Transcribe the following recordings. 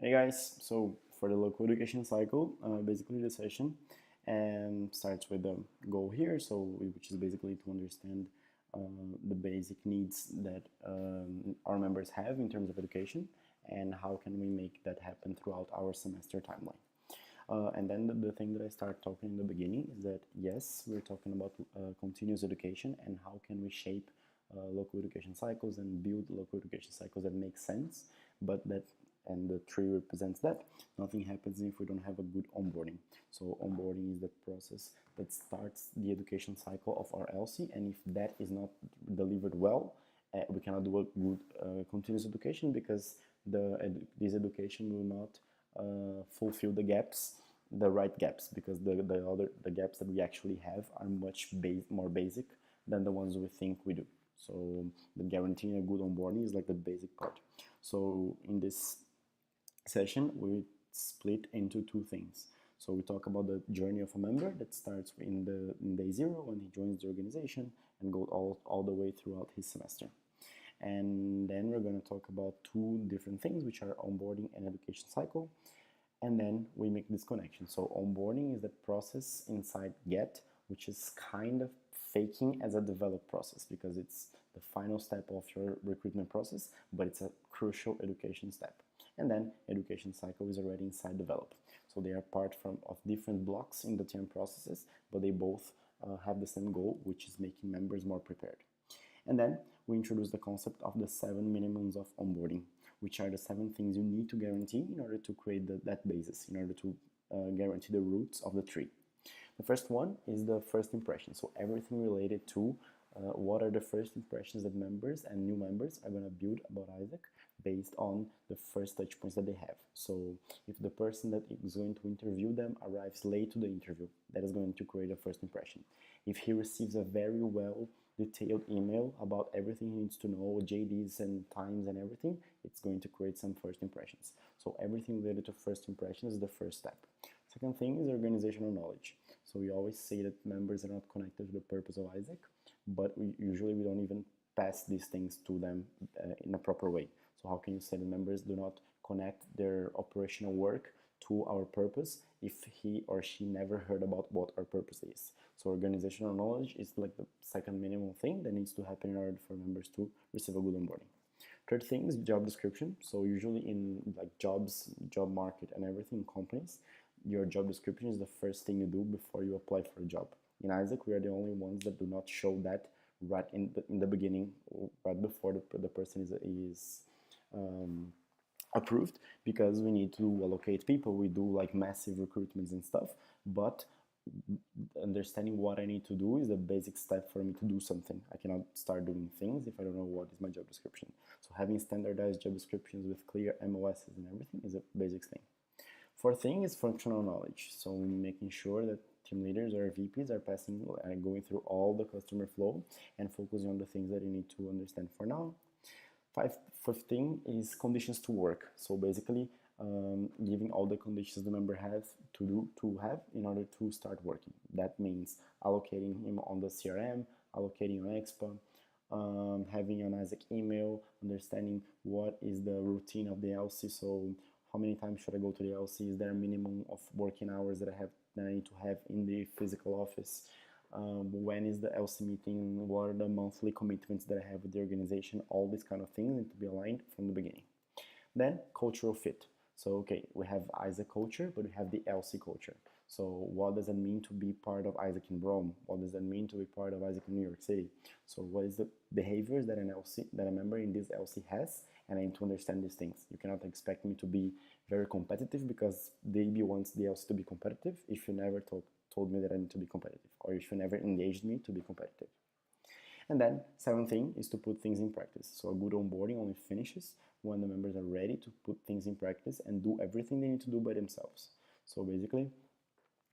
Hey guys, so for the local education cycle, basically the session starts with the goal here, which is basically to understand the basic needs that our members have in terms of education and how can we make that happen throughout our semester timeline. And then the thing that I start talking in the beginning is that yes, we're talking about continuous education and how can we shape local education cycles and build local education cycles that make sense, but that and the tree represents that nothing happens if we don't have a good onboarding. So onboarding is the process that starts the education cycle of our LC, and if that is not delivered well, we cannot do a good continuous education because this education will not fulfill the gaps, the right gaps, because the gaps that we actually have are much more basic than the ones we think we do. So the guaranteeing a good onboarding is like the basic part. So in this session we split into two things. So we talk about the journey of a member that starts in day zero when he joins the organization and goes all the way throughout his semester. And then we're going to talk about two different things, which are onboarding and education cycle. And then we make this connection. So onboarding is the process inside Get, which is kind of faking as a develop process because it's the final step of your recruitment process, but it's a crucial education step. And then education cycle is already inside develop. So they are part of different blocks in the TM processes, but they both have the same goal, which is making members more prepared. And then we introduce the concept of the 7 minimums of onboarding, which are the 7 things you need to guarantee in order to create that basis, in order to guarantee the roots of the tree. The first one is the first impression. So everything related to what are the first impressions that members and new members are going to build about Isaac based on the first touch points that they have. So if the person that is going to interview them arrives late to the interview, that is going to create a first impression. If he receives a very well detailed email about everything he needs to know, JDs and times and everything, it's going to create some first impressions. So everything related to first impressions is the first step. Second thing is organizational knowledge. So we always say that members are not connected to the purpose of Isaac, but we don't even pass these things to them in a proper way. So how can you say the members do not connect their operational work to our purpose if he or she never heard about what our purpose is? So organizational knowledge is like the second minimum thing that needs to happen in order for members to receive a good onboarding. Third thing is job description. So usually in like jobs, job market and everything, companies, your job description is the first thing you do before you apply for a job. In Isaac, we are the only ones that do not show that right in the beginning, right before the person is approved, because we need to allocate people. We do like massive recruitments and stuff, but understanding what I need to do is the basic step for me to do something. I cannot start doing things if I don't know what is my job description. So having standardized job descriptions with clear MOSs and everything is a basic thing. Fourth thing is functional knowledge. So making sure that team leaders or VPs are going through all the customer flow and focusing on the things that you need to understand for now. Fifth thing is conditions to work. So basically, giving all the conditions the member has to have in order to start working. That means allocating him on the CRM, allocating on Expa, having an Isaac email, understanding what is the routine of the LC. So how many times should I go to the LC? Is there a minimum of working hours that I need to have in the physical office? When is the LC meeting? What are the monthly commitments that I have with the organization? All these kind of things need to be aligned from the beginning. Then cultural fit. So okay, we have Isaac culture, but we have the LC culture. So what does it mean to be part of Isaac in Rome? What does it mean to be part of Isaac in New York City? So what is the behaviors that that a member in this LC has? And I need to understand these things. You cannot expect me to be very competitive because the AB wants the LC to be competitive if you never told me that I need to be competitive, or if you never engaged me to be competitive. And then seventh thing is to put things in practice. So a good onboarding only finishes when the members are ready to put things in practice and do everything they need to do by themselves. So basically,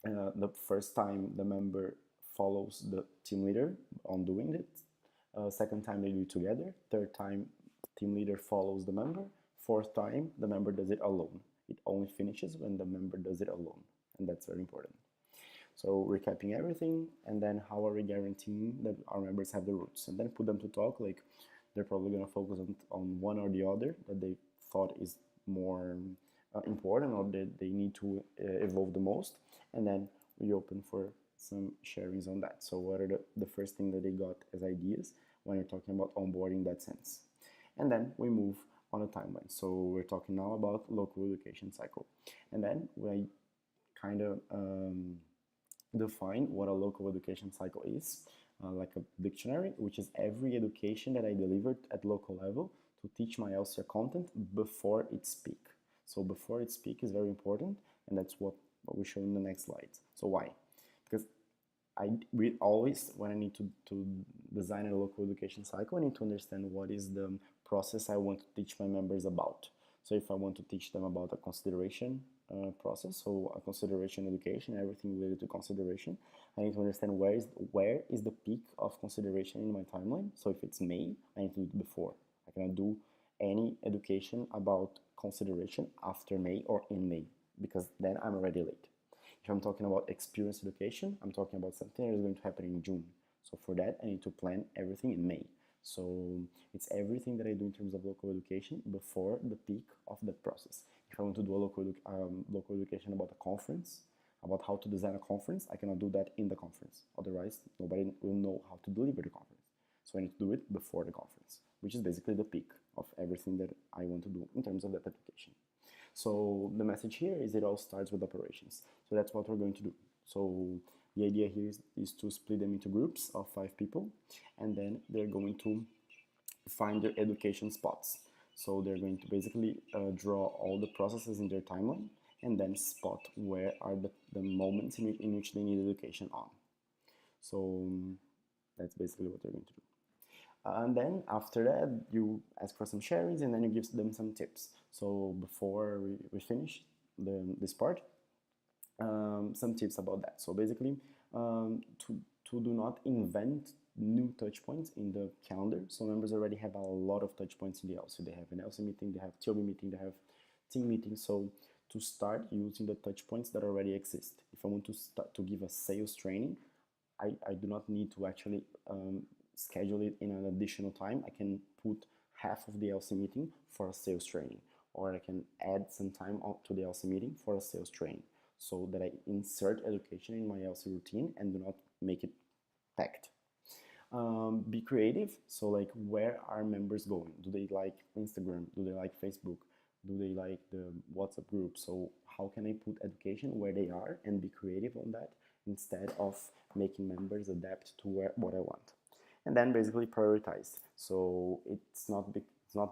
the first time the member follows the team leader on doing it, second time they do it together, third time team leader follows the member, fourth time the member does it alone. It only finishes when the member does it alone, and that's very important. So recapping everything, and then how are we guaranteeing that our members have the roots, and then put them to talk. Like they're probably going to focus on one or the other that they thought is more important or that they need to evolve the most, and then we open for some sharings on that. So what are the first thing that they got as ideas when you're talking about onboarding in that sense? And then we move on a timeline. So we're talking now about local education cycle. And then we kind of define what a local education cycle is, like a dictionary, which is every education that I delivered at local level to teach my Elsevier content before its peak. So before its peak is very important, and that's what we show in the next slide. So why? Because we always, when I need to design a local education cycle, I need to understand what is the process I want to teach my members about. So if I want to teach them about a consideration process, so a consideration education, everything related to consideration, I need to understand where is the peak of consideration in my timeline. So if it's May, I need to do it before. I cannot do any education about consideration after May or in May, because then I'm already late. If I'm talking about experience education, I'm talking about something that is going to happen in June. So for that, I need to plan everything in May. So it's everything that I do in terms of local education before the peak of that process. If I want to do a local education about a conference, about how to design a conference, I cannot do that in the conference. Otherwise, nobody will know how to deliver the conference. So I need to do it before the conference, which is basically the peak of everything that I want to do in terms of that education. So the message here is it all starts with operations. So that's what we're going to do. So the idea here is to split them into groups of 5 people, and then they're going to find their education spots. So they're going to basically draw all the processes in their timeline and then spot where are the moments in which they need education on. So that's basically what they're going to do. And then after that, you ask for some sharings and then you give them some tips. So before we finish this part, some tips about that. So basically, to do not invent new touch points in the calendar. So members already have a lot of touch points in the Elsevier. They have an Elsevier meeting, they have TOB meeting, they have team meeting. So to start using the touch points that already exist. If I want to start to give a sales training, I do not need to actually schedule it in an additional time. I can put half of the Elsevier meeting for a sales training, or I can add some time to the Elsevier meeting for a sales training, so that I insert education in my Elsevier routine and do not make it packed. Be creative. So like, where are members going? Do they like Instagram? Do they like Facebook? Do they like the WhatsApp group? So how can I put education where they are and be creative on that instead of making members adapt to what I want? And then basically prioritize. So it's not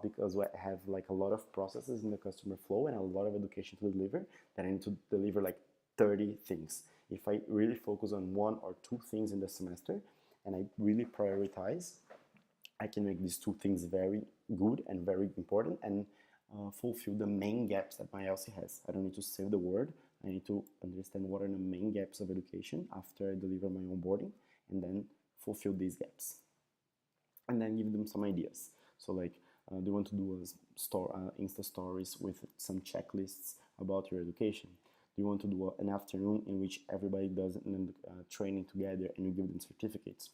because I have like a lot of processes in the customer flow and a lot of education to deliver that I need to deliver like 30 things. If I really focus on 1 or 2 things in the semester and I really prioritize, I can make these 2 things very good and very important and fulfill the main gaps that my Elsevier has. I don't need to save the word. I need to understand what are the main gaps of education after I deliver my onboarding, and then fulfill these gaps. And then give them some ideas. So like, do you want to do a Insta stories with some checklists about your education? Do you want to do an afternoon in which everybody does training together and you give them certificates?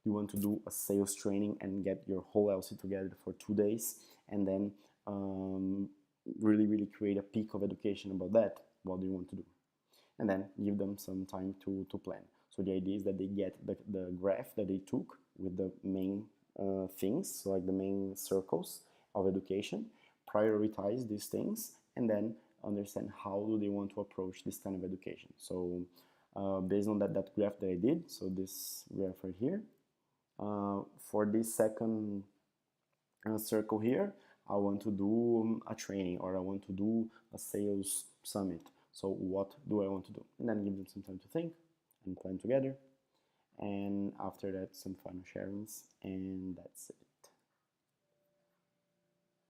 Do you want to do a sales training and get your whole Elsevier together for 2 days and then really create a peak of education about that? What do you want to do? And then give them some time to plan. So the idea is that they get the graph that they took with the main things, so like the main circles of education, prioritize these things, and then understand how do they want to approach this kind of education. So based on that graph that I did, so this graph right here, for this second circle here, I want to do a training, or I want to do a sales summit. So what do I want to do? And then give them some time to think and plan together. And after that, some final sharings, and that's it.